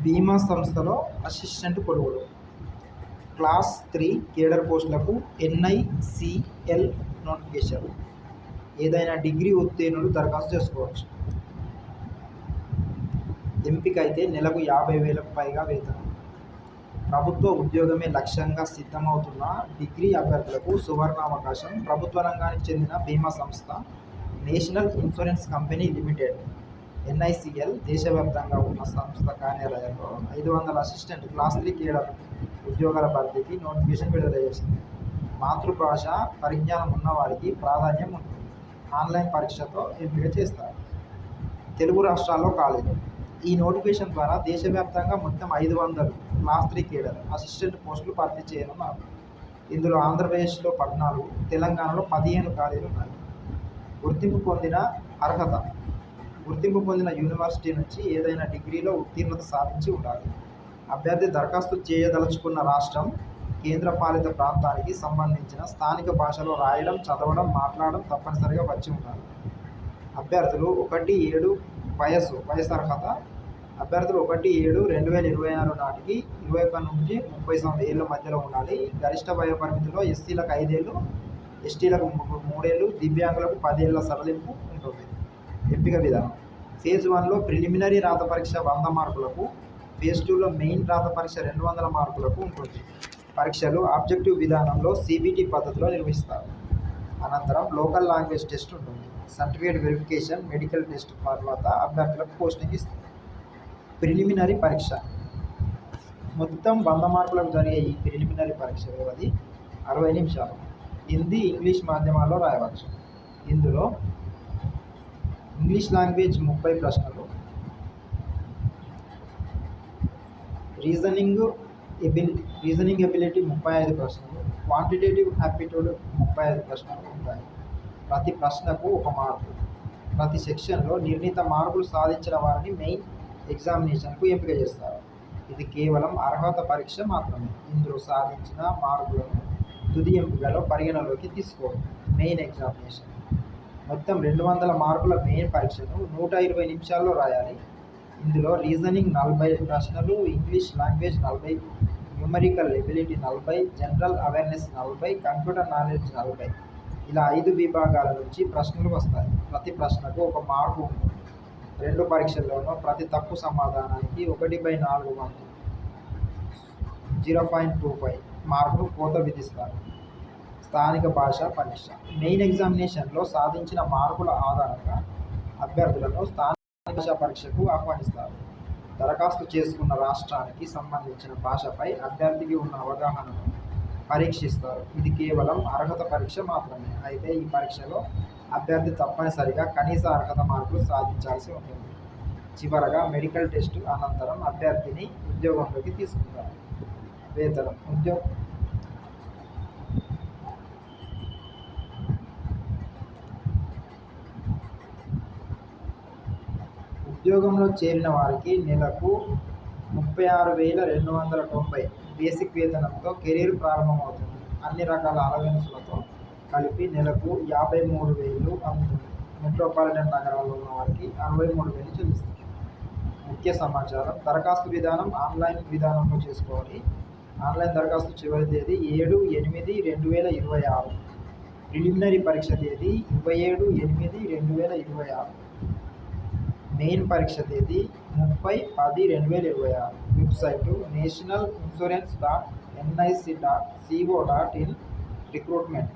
బీమా సంస్థలో అసిస్టెంట్ కొలువులు. క్లాస్ 3 కేడర్ పోస్టులకు NICL నోటిఫికేషన్. ఏదైనా డిగ్రీ ఉత్తీర్ణులు దరఖాస్తు చేసుకోవచ్చు. ఎంపిక అయితే నెలకు 50,000కు పైగా వేతనం. ప్రభుత్వ ఉద్యోగమే లక్ష్యంగా సిద్ధమవుతున్న డిగ్రీ అభ్యర్థులకు సువర్ణావకాశం. ప్రభుత్వ రంగానికి చెందిన బీమా సంస్థ national insurance company limited NICL దేశవ్యాప్తంగా ఉన్న సంస్థ కార్యాలయంలో 500 అసిస్టెంట్ క్లాస్ 3 కేడర్ ఉద్యోగాల భర్తీకి నోటిఫికేషన్ విడుదల చేసింది. మాతృభాష పరిజ్ఞానం ఉన్నవారికి ప్రాధాన్యం ఉంటుంది. ఆన్లైన్ పరీక్షతో ఎంపిక చేస్తారు. తెలుగు రాష్ట్రాల్లో ఖాళీలు. ఈ నోటిఫికేషన్ ద్వారా దేశవ్యాప్తంగా మొత్తం 500 క్లాస్ 3 కేడర్ అసిస్టెంట్ పోస్టులు భర్తీ చేయనున్నారు. ఇందులో ఆంధ్రప్రదేశ్లో 14, తెలంగాణలో 15 ఖాళీలు ఉన్నాయి. గుర్తింపు పొందిన అర్హత. గుర్తింపు పొందిన యూనివర్సిటీ నుంచి ఏదైనా డిగ్రీలో ఉత్తీర్ణత సాధించి ఉండాలి. అభ్యర్థి దరఖాస్తు చేయదలుచుకున్న రాష్ట్రం, కేంద్రపాలిత ప్రాంతానికి సంబంధించిన స్థానిక భాషలో రాయడం, చదవడం, మాట్లాడడం తప్పనిసరిగా వచ్చి ఉండాలి. అభ్యర్థులు 1/7 వయసు అర్హత. అభ్యర్థులు 1/7/2026 నాటికి 21 నుంచి 30 ఏళ్ల మధ్యలో ఉండాలి. గరిష్ట వయోపరిమితిలో ఎస్సీలకు 5 ఏళ్ళు, ఎస్టీలకు 3 ఏళ్ళు, దివ్యాంగులకు 10 ఏళ్ల సడలింపు ఉంటుంది. ఎంపిక విధానం. ఫేజ్ 1లో ప్రిలిమినరీ రాత పరీక్ష 100 మార్కులకు, ఫేజ్ 2లో మెయిన్ రాత పరీక్ష 200 మార్కులకు ఉంటుంది. పరీక్షలు ఆబ్జెక్టివ్ విధానంలో CBT పద్ధతిలో నిర్వహిస్తారు. అనంతరం లోకల్ లాంగ్వేజ్ టెస్ట్ ఉంటుంది. సర్టిఫికేట్ వెరిఫికేషన్, మెడికల్ టెస్ట్ తర్వాత అభ్యర్థులకు పోస్టింగ్ ఇస్తారు. ప్రిలిమినరీ పరీక్ష. మొత్తం 100 మార్కులకు జరిగే ఈ ప్రిలిమినరీ పరీక్ష వ్యవధి 60 నిమిషాలు. హిందీ, ఇంగ్లీష్ మాధ్యమాల్లో రాయవచ్చు. ఇందులో ఇంగ్లీష్ లాంగ్వేజ్ 30 ప్రశ్నలు, రీజనింగ్ ఎబిలిటీ 35 ప్రశ్నలు, క్వాంటిటేటివ్ యాప్టిట్యూడ్ 35 ప్రశ్నలు ఉంటాయి. ప్రతి ప్రశ్నకు 1 మార్కు. ప్రతి సెక్షన్లో నిర్ణీత మార్కులు సాధించిన వారిని మెయిన్ ఎగ్జామినేషన్కు ఎంపిక చేస్తారు. ఇది కేవలం అర్హత పరీక్ష మాత్రమే. ఇందులో సాధించిన మార్కులను తుది ఎంపికలో పరిగణలోకి తీసుకోరు. Main examination. మొత్తం 200 మార్కుల మెయిన్ పరీక్షను 120 నిమిషాల్లో రాయాలి. ఇందులో రీజనింగ్ 40 ప్రశ్నలు, English language 40, numerical ability 40, general awareness 40, computer knowledge 40. ఇలా 5 విభాగాల నుంచి ప్రశ్నలు వస్తాయి. ప్రతి ప్రశ్నకు 1 మార్కు ఉంటుంది. 2 పరీక్షల్లోనూ ప్రతి తప్పు సమాధానానికి 1/4 వంతు 0.25 మార్కులు కోత విధిస్తారు. స్థానిక భాషా పరీక్ష. మెయిన్ ఎగ్జామినేషన్లో సాధించిన మార్కుల ఆధారంగా అభ్యర్థులను స్థానిక భాషా పరీక్షకు ఆహ్వానిస్తారు. దరఖాస్తు చేసుకున్న రాష్ట్రానికి సంబంధించిన భాషపై అభ్యర్థికి ఉన్న అవగాహనను పరీక్షిస్తారు. ఇది కేవలం అర్హత పరీక్ష మాత్రమే. అయితే ఈ పరీక్షలో అభ్యర్థి తప్పనిసరిగా కనీస అర్హత మార్కులు సాధించాల్సి ఉంటుంది. చివరగా మెడికల్ టెస్టు అనంతరం అభ్యర్థిని ఉద్యోగంలోకి తీసుకుంటారు. వేతనం. ఉద్యోగంలో చేరిన వారికి నెలకు 36,290 బేసిక్ వేతనంతో కెరీర్ ప్రారంభమవుతుంది. అన్ని రకాల అలవెన్సులతో కలిపి నెలకు 53,000 అందుతుంది. మెట్రోపాలిటన్ నగరాల్లో ఉన్న వారికి 63,000 చెల్లిస్తారు. ముఖ్య సమాచారం. దరఖాస్తు విధానం ఆన్లైన్ విధానంలో చేసుకోవాలి. ఆన్లైన్ దరఖాస్తు చివరి తేదీ 7/8/2026. ప్రిలిమినరీ పరీక్ష తేదీ 27/8/2026. మెయిన్ పరీక్ష తేదీ 30/10/2026. Website nationalinsurance.nic.co.in. రిక్రూట్మెంట్.